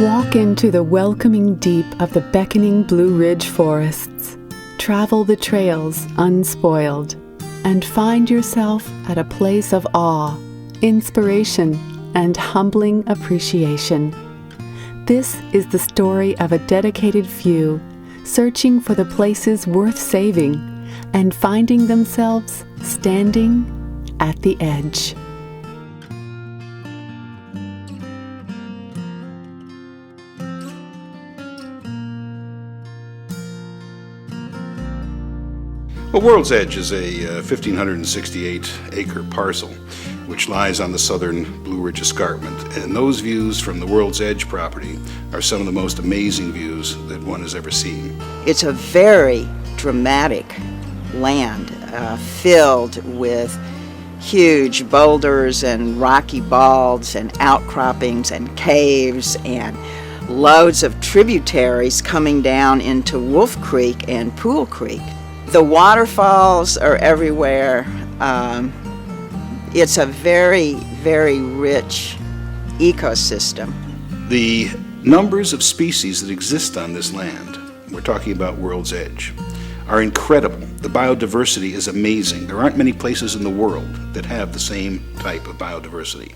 Walk into the welcoming deep of the beckoning Blue Ridge forests. Travel the trails unspoiled and find yourself at a place of awe, inspiration, and humbling appreciation. This is the story of a dedicated few searching for the places worth saving and finding themselves standing at the edge. Well, World's Edge is a 1,568-acre parcel which lies on the southern Blue Ridge Escarpment, and those views from the World's Edge property are some of the most amazing views that one has ever seen. It's a very dramatic land filled with huge boulders and rocky balds and outcroppings and caves and loads of tributaries coming down into Wolf Creek and Pool Creek. The waterfalls are everywhere. It's a very, very rich ecosystem. The numbers of species that exist on this land, we're talking about World's Edge, are incredible. The biodiversity is amazing. There aren't many places in the world that have the same type of biodiversity.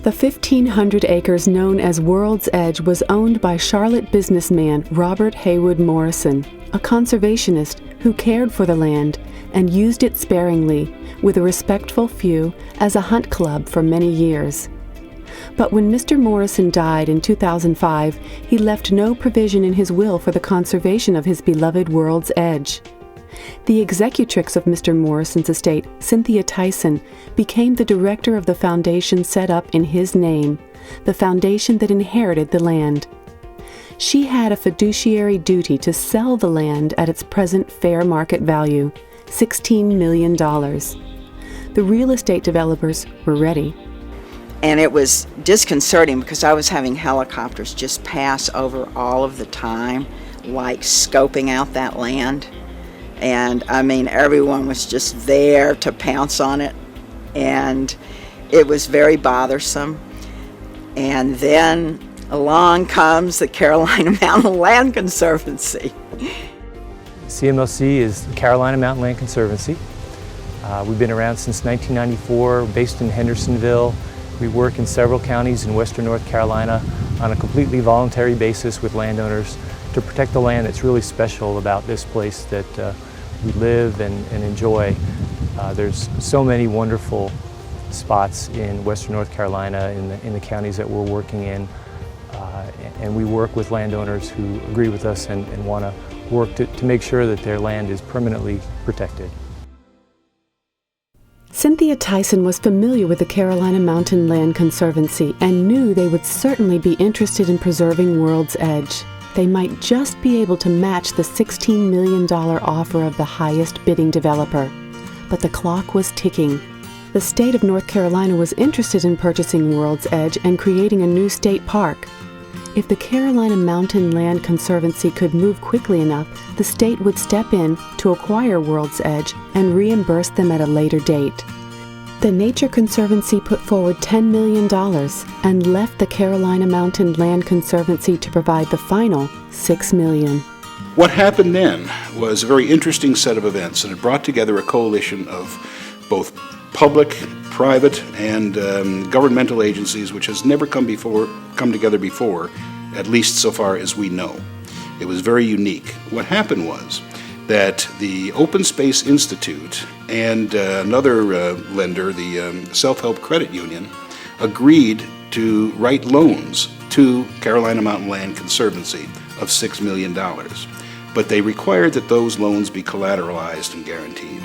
The 1,500 acres known as World's Edge was owned by Charlotte businessman Robert Haywood Morrison, a conservationist who cared for the land and used it sparingly, with a respectful few, as a hunt club for many years. But when Mr. Morrison died in 2005, he left no provision in his will for the conservation of his beloved World's Edge. The executrix of Mr. Morrison's estate, Cynthia Tyson, became the director of the foundation set up in his name, the foundation that inherited the land. She had a fiduciary duty to sell the land at its present fair market value, $16 million. The real estate developers were ready. And it was disconcerting because I was having helicopters just pass over all of the time, like scoping out that land. And I mean, everyone was just there to pounce on it, and it was very bothersome. And then along comes the Carolina Mountain Land Conservancy. CMLC is the Carolina Mountain Land Conservancy. We've been around since 1994, based in Hendersonville. We work in several counties in western North Carolina on a completely voluntary basis with landowners to protect the land that's really special about this place that we live and enjoy. There's so many wonderful spots in western North Carolina in the counties that we're working in, and we work with landowners who agree with us and want to work to make sure that their land is permanently protected. Cynthia Tyson was familiar with the Carolina Mountain Land Conservancy and knew they would certainly be interested in preserving World's Edge. They might just be able to match the $16 million offer of the highest bidding developer. But the clock was ticking. The state of North Carolina was interested in purchasing World's Edge and creating a new state park. If the Carolina Mountain Land Conservancy could move quickly enough, the state would step in to acquire World's Edge and reimburse them at a later date. The Nature Conservancy put forward $10 million and left the Carolina Mountain Land Conservancy to provide the final $6 million. What happened then was a very interesting set of events, and it brought together a coalition of both public, private, and governmental agencies which has never come together before, at least so far as we know. It was very unique. What happened was that the Open Space Institute and another lender, the Self-Help Credit Union, agreed to write loans to Carolina Mountain Land Conservancy of $6 million. But they required that those loans be collateralized and guaranteed.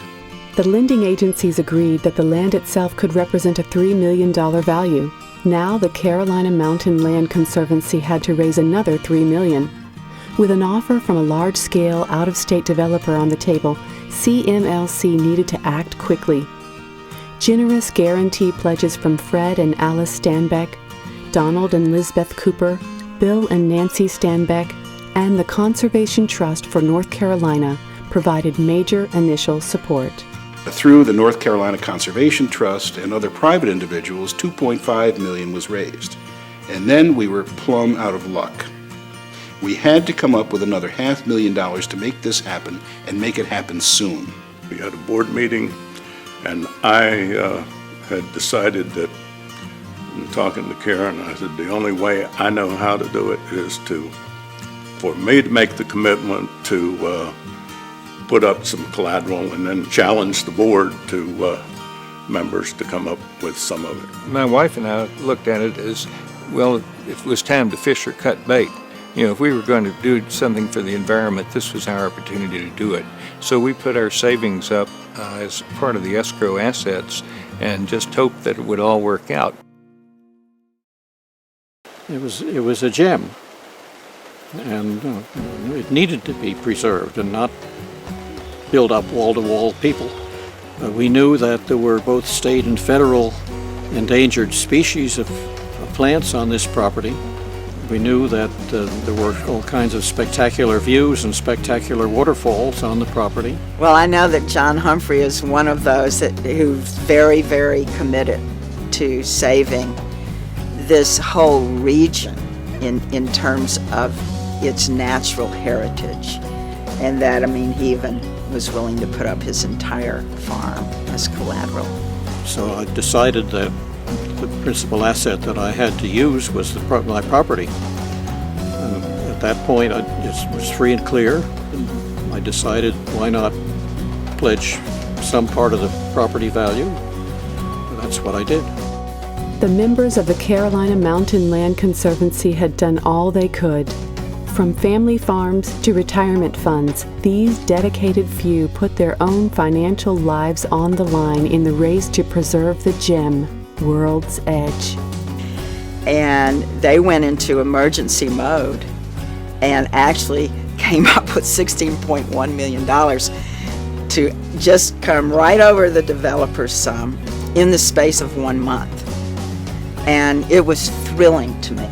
The lending agencies agreed that the land itself could represent a $3 million value. Now the Carolina Mountain Land Conservancy had to raise another $3 million. With an offer from a large-scale, out-of-state developer on the table, CMLC needed to act quickly. Generous guarantee pledges from Fred and Alice Stanbeck, Donald and Lisbeth Cooper, Bill and Nancy Stanbeck, and the Conservation Trust for North Carolina provided major initial support. Through the North Carolina Conservation Trust and other private individuals, $2.5 million was raised. And then we were plumb out of luck. We had to come up with another $500,000 to make this happen, and make it happen soon. We had a board meeting, and I had decided that, in talking to Karen, I said, the only way I know how to do it is for me to make the commitment to put up some collateral and then challenge the board to members to come up with some of it. My wife and I looked at it as, well, it was time to fish or cut bait. You know, if we were going to do something for the environment, this was our opportunity to do it. So we put our savings up as part of the escrow assets and just hoped that it would all work out. It was a gem, and it needed to be preserved and not build up wall-to-wall people. We knew that there were both state and federal endangered species of plants on this property. We knew that there were all kinds of spectacular views and spectacular waterfalls on the property. Well, I know that John Humphrey is one of those who's very, very committed to saving this whole region in terms of its natural heritage. And that, I mean, he even was willing to put up his entire farm as collateral. So I decided that the principal asset that I had to use was my property. At that point, I just was free and clear. I decided, why not pledge some part of the property value? And that's what I did. The members of the Carolina Mountain Land Conservancy had done all they could. From family farms to retirement funds, these dedicated few put their own financial lives on the line in the race to preserve the gem, World's Edge. And they went into emergency mode and actually came up with $16.1 million to just come right over the developer's sum in the space of 1 month. And it was thrilling to me.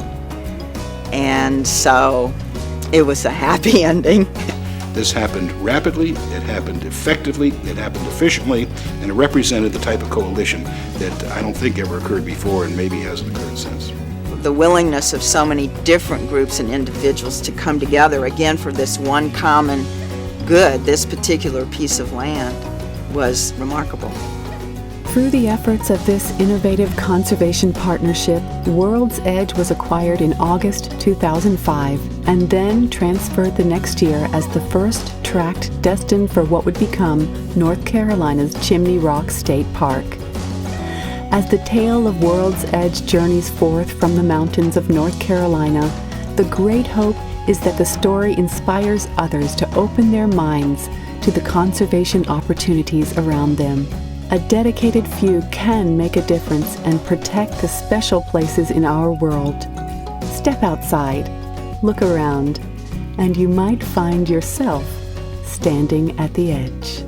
And so it was a happy ending. This happened rapidly, it happened effectively, it happened efficiently, and it represented the type of coalition that I don't think ever occurred before and maybe hasn't occurred since. The willingness of so many different groups and individuals to come together again for this one common good, this particular piece of land, was remarkable. Through the efforts of this innovative conservation partnership, World's Edge was acquired in August 2005 and then transferred the next year as the first tract destined for what would become North Carolina's Chimney Rock State Park. As the tale of World's Edge journeys forth from the mountains of North Carolina, the great hope is that the story inspires others to open their minds to the conservation opportunities around them. A dedicated few can make a difference and protect the special places in our world. Step outside, look around, and you might find yourself standing at the edge.